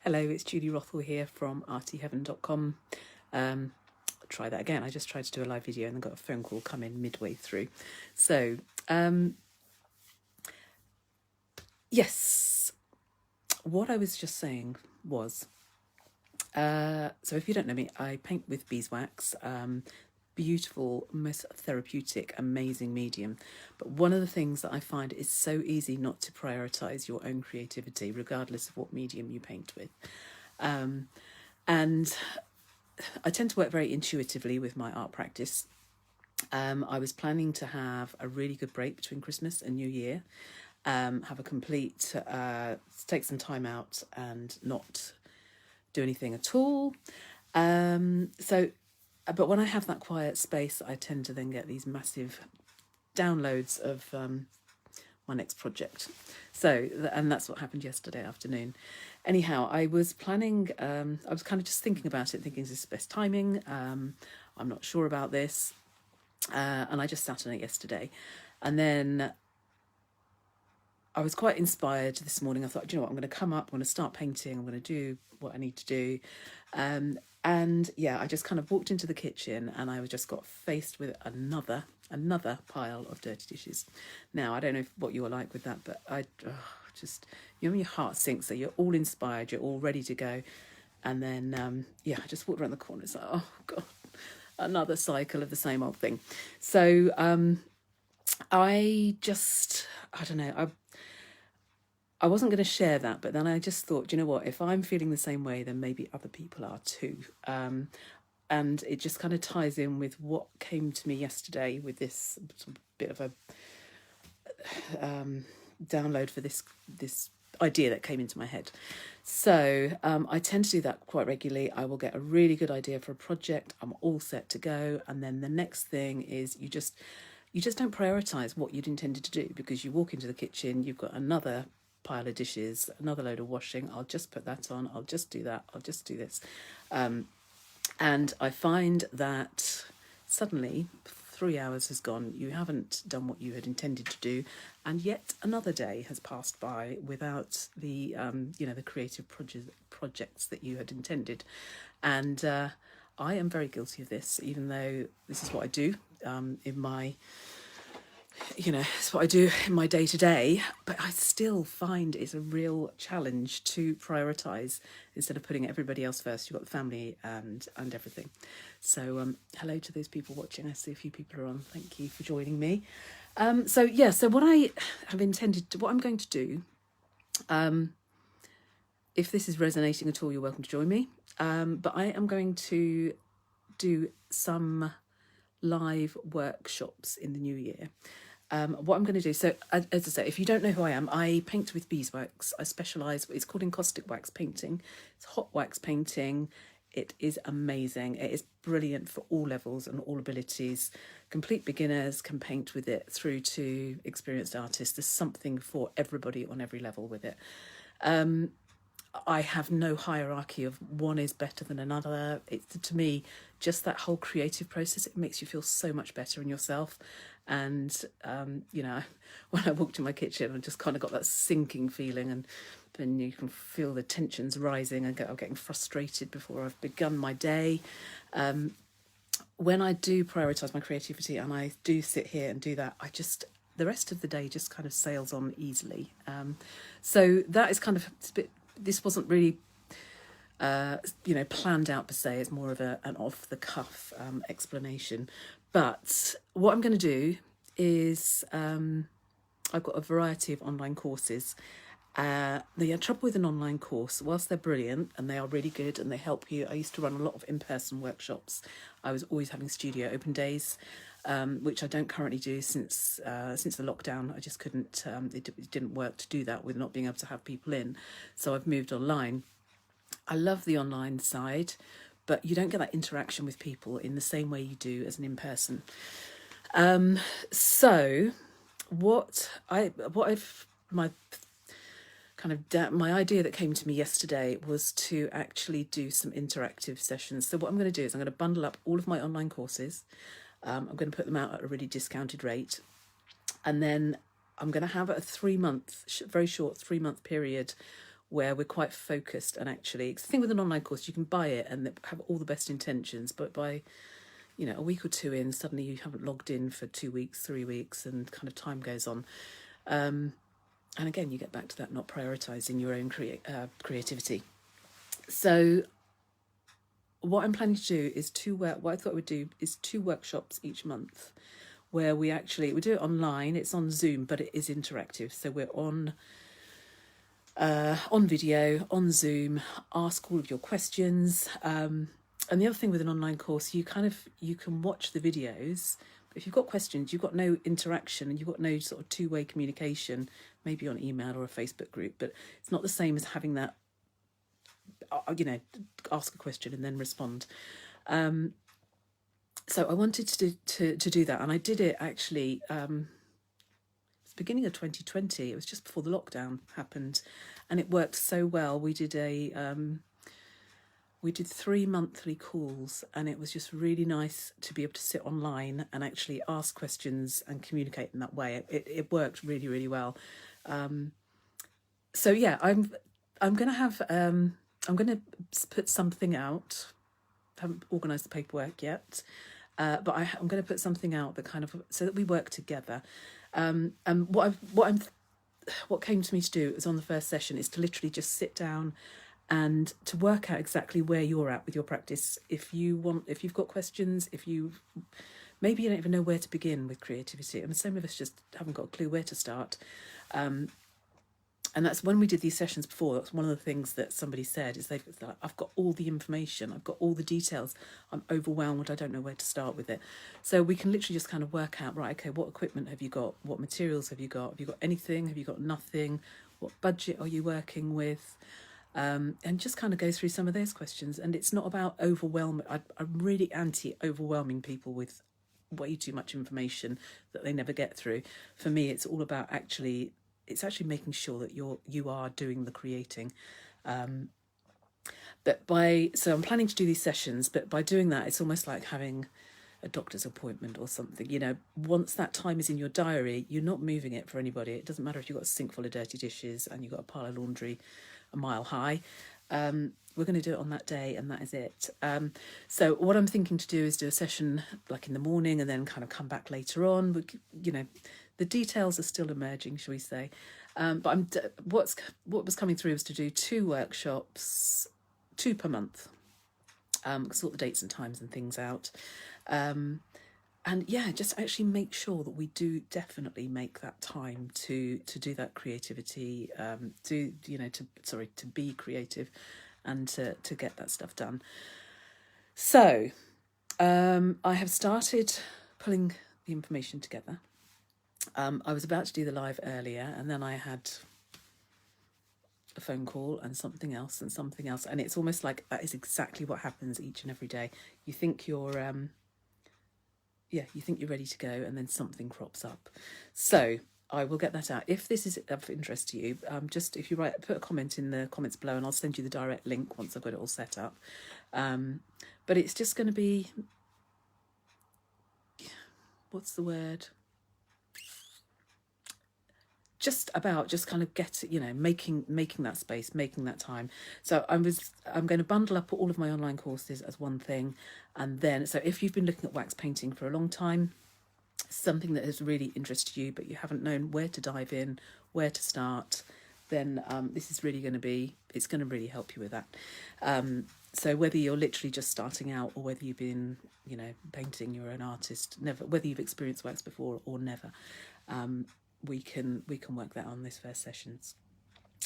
Hello, it's Julie Rothwell here from artyheaven.com. Try that again. I just tried to do a live video and then got a phone call come in midway through. So, yes, what I was just saying was, so if you don't know me, I paint with beeswax. Beautiful, most therapeutic, amazing medium. But one of the things that I find is so easy not to prioritise your own creativity, regardless of what medium you paint with. And I tend to work very intuitively with my art practice. I was planning to have a really good break between Christmas and New Year, have a complete, take some time out and not do anything at all. But when I have that quiet space, I tend to then get these massive downloads of my next project. And that's what happened yesterday afternoon. Anyhow, I was planning, I was kind of just thinking about it, thinking, is this the best timing? I'm not sure about this. And I just sat on it yesterday. And then I was quite inspired this morning. I thought, do you know what, I'm going to come up, I'm going to start painting, I'm going to do what I need to do. And yeah, I just kind of walked into the kitchen and I just got faced with another pile of dirty dishes. Now, I don't know what you're like with that, but I just, you know, when your heart sinks, so you're all inspired, you're all ready to go. And then, I just walked around the corner. It's like, oh God, another cycle of the same old thing. So I don't know, I wasn't going to share that, but then I just thought, you know what, if I'm feeling the same way, then maybe other people are too. And it just kind of ties in with what came to me yesterday with this bit of a download for this idea that came into my head. So I tend to do that quite regularly. I will get a really good idea for a project. I'm all set to go. And then the next thing is you just don't prioritise what you'd intended to do, because you walk into the kitchen, you've got another pile of dishes, another load of washing. I'll just put that on. I'll just do that. I'll just do this. And I find that suddenly 3 hours has gone. You haven't done what you had intended to do. And yet another day has passed by without the, the creative projects that you had intended. And I am very guilty of this, even though this is what I do in my... it's what I do in my day-to-day, but I still find it's a real challenge to prioritise instead of putting everybody else first. You've got the family and everything. So hello to those people watching. I see a few people are on. Thank you for joining me. So what I have intended to, what I'm going to do, if this is resonating at all, you're welcome to join me. But I am going to do some live workshops in the new year. What I'm going to do, so as I say, if you don't know who I am, I paint with beeswax. I specialise, it's called encaustic wax painting. It's hot wax painting. It is amazing. It is brilliant for all levels and all abilities. Complete beginners can paint with it through to experienced artists. There's something for everybody on every level with it. I have no hierarchy of one is better than another. It's, to me, just that whole creative process, it makes you feel so much better in yourself. And, when I walked in my kitchen, I just kind of got that sinking feeling, and then you can feel the tensions rising and I'm getting frustrated before I've begun my day. When I do prioritise my creativity and I do sit here and do that, the rest of the day just kind of sails on easily. So that is kind of a bit... This wasn't really, planned out per se. It's more of an off-the-cuff explanation. But what I'm going to do is I've got a variety of online courses. The trouble with an online course, whilst they're brilliant and they are really good and they help you, I used to run a lot of in-person workshops. I was always having studio open days, which I don't currently do since the lockdown. I just couldn't, it didn't work to do that with not being able to have people in. So I've moved online. I love the online side, but you don't get that interaction with people in the same way you do as an in-person. My idea that came to me yesterday was to actually do some interactive sessions. So what I'm going to do is I'm going to bundle up all of my online courses. I'm going to put them out at a really discounted rate. And then I'm going to have a 3 month, very short 3 month period where we're quite focused. And actually, it's the thing with an online course, you can buy it and have all the best intentions, but by a week or two in, suddenly you haven't logged in for 2 weeks, 3 weeks, and kind of time goes on. And again, you get back to that not prioritising your own creativity. So what I'm planning to do is what I thought I would do is 2 workshops each month, where we do it online. It's on Zoom, but it is interactive. So we're on video, on Zoom, ask all of your questions. And the other thing with an online course, you can watch the videos, but if you've got questions, you've got no interaction and you've got no sort of two-way communication, maybe on email or a Facebook group, but it's not the same as having that, ask a question and then respond. So I wanted to do that, and I did it actually. It's the beginning of 2020. It was just before the lockdown happened, and it worked so well. We did 3 monthly calls, and it was just really nice to be able to sit online and actually ask questions and communicate in that way. It worked really, really well. So yeah, I'm going to have I'm going to put something out. I haven't organised the paperwork yet, but I'm going to put something out that so that we work together. And what came to me to do is on the first session is to literally just sit down and to work out exactly where you're at with your practice. If you've got questions, maybe you don't even know where to begin with creativity, and some of us just haven't got a clue where to start. And that's when we did these sessions before. That's one of the things that somebody said is I've got all the information, I've got all the details, I'm overwhelmed, I don't know where to start with it. So we can literally just kind of work out, right, okay, what equipment have you got? What materials have you got? Have you got anything? Have you got nothing? What budget are you working with? And just kind of go through some of those questions. And it's not about overwhelming. I'm really anti-overwhelming people with way too much information that they never get through. For me, it's all about actually making sure that you are doing the creating. So I'm planning to do these sessions, but by doing that, it's almost like having a doctor's appointment or something. Once that time is in your diary, you're not moving it for anybody. It doesn't matter if you've got a sink full of dirty dishes and you've got a pile of laundry a mile high. We're going to do it on that day, and that is it. So what I'm thinking to do is do a session like in the morning and then kind of come back later on. The details are still emerging, shall we say. But what was coming through was to do 2 workshops, 2 per month, sort the dates and times and things out. And yeah, just actually make sure that we do definitely make that time to do that creativity, to be creative and to get that stuff done. So I have started pulling the information together. I was about to do the live earlier, and then I had a phone call and something else, and it's almost like that is exactly what happens each and every day. You think you're ready to go, and then something crops up. So I will get that out. If this is of interest to you, just if you put a comment in the comments below, and I'll send you the direct link once I've got it all set up. But it's just going to be, what's the word? Just kind of making that space, making that time. So I'm going to bundle up all of my online courses as one thing, and then so if you've been looking at wax painting for a long time, something that has really interested you but you haven't known where to dive in, where to start, then this is really going to really help you with that. So whether you're literally just starting out or whether you've been painting, you're an artist, whether you've experienced wax before or never, we can work that on this first sessions.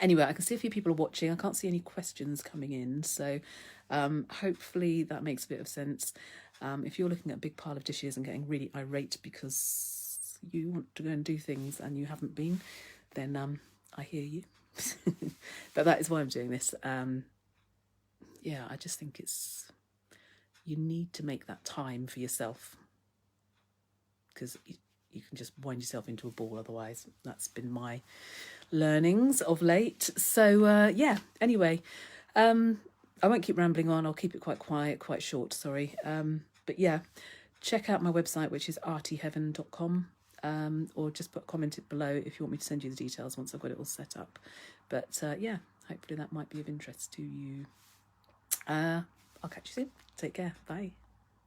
Anyway, I can see a few people are watching. I can't see any questions coming in, so hopefully that makes a bit of sense. If you're looking at a big pile of dishes and getting really irate because you want to go and do things and you haven't been, then I hear you. But that is why I'm doing this. I just think you need to make that time for yourself, because you can just wind yourself into a ball otherwise. That's been my learnings of late. So anyway, I won't keep rambling on. I'll keep it quite short, sorry. But yeah, check out my website, which is artyheaven.com, or just put a comment below if you want me to send you the details once I've got it all set up. But hopefully that might be of interest to you. I'll catch you soon. Take care. Bye.